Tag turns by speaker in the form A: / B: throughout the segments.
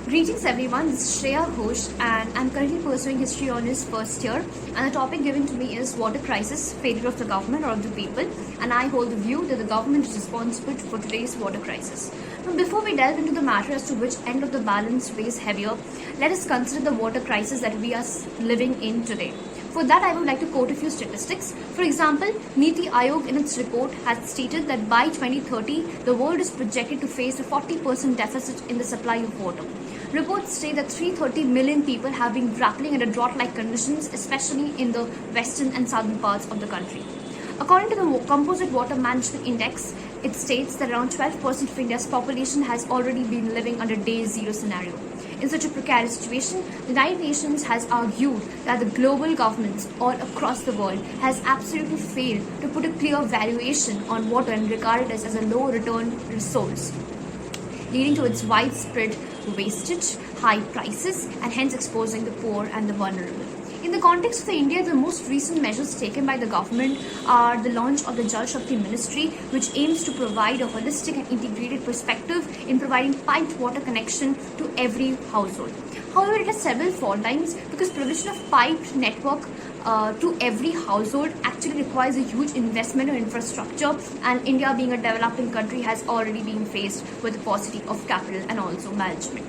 A: Greetings everyone, this is Shreya Ghosh and I'm currently pursuing history honours first year, and the topic given to me is water crisis, failure of the government or of the people, and I hold the view that the government is responsible for today's water crisis. Now, before we delve into the matter as to which end of the balance weighs heavier, let us consider the water crisis that we are living in today. For that, I would like to quote a few statistics. For example, Niti Aayog in its report has stated that by 2030, the world is projected to face a 40% deficit in the supply of water. Reports say that 330 million people have been grappling under drought-like conditions, especially in the western and southern parts of the country. According to the Composite Water Management Index, it states that around 12% of India's population has already been living under day zero scenario. In such a precarious situation, the United Nations has argued that the global governments all across the world has absolutely failed to put a clear valuation on water and regard it as a low return resource, leading to its widespread wastage, high prices, and hence exposing the poor and the vulnerable. In the context of India, the most recent measures taken by the government are the launch of the Jal Shakti Ministry, which aims to provide a holistic and integrated perspective in providing piped water connection to every household. However, it has several fault lines because provision of piped network to every household actually requires a huge investment in infrastructure, and India, being a developing country, has already been faced with the paucity of capital and also management.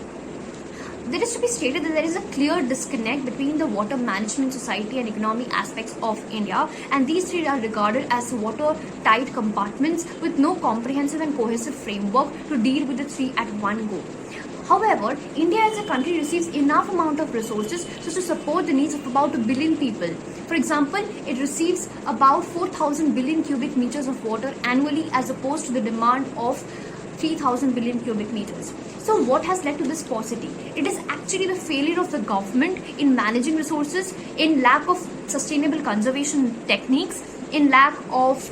A: There is to be stated that there is a clear disconnect between the water management, society and economic aspects of India, and these three are regarded as water-tight compartments with no comprehensive and cohesive framework to deal with the three at one go. However, India as a country receives enough amount of resources so to support the needs of about 1 billion people. For example, it receives about 4,000 billion cubic meters of water annually as opposed to the demand of 3,000 billion cubic meters. So what has led to this paucity? It is actually the failure of the government in managing resources, in lack of sustainable conservation techniques, in lack of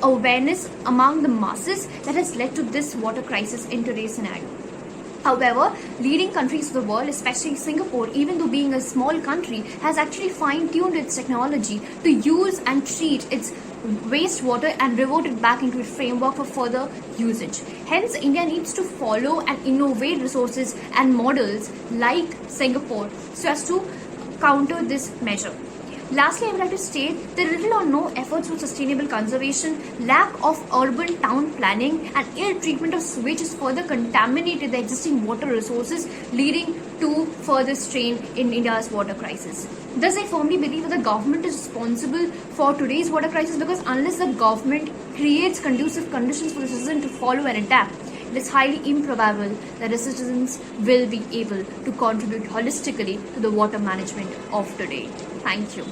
A: awareness among the masses that has led to this water crisis in today's scenario. However, leading countries of the world, especially Singapore, even though being a small country, has actually fine-tuned its technology to use and treat its wastewater and revert it back into its framework for further usage. Hence, India needs to follow and innovate resources and models like Singapore so as to counter this measure. Lastly, I would like to state that little or no efforts for sustainable conservation, lack of urban town planning, and ill treatment of sewage has further contaminated the existing water resources, leading to further strain in India's water crisis. Thus, I firmly believe that the government is responsible for today's water crisis, because unless the government creates conducive conditions for the citizen to follow and adapt, it is highly improbable that the citizens will be able to contribute holistically to the water management of today. Thank you.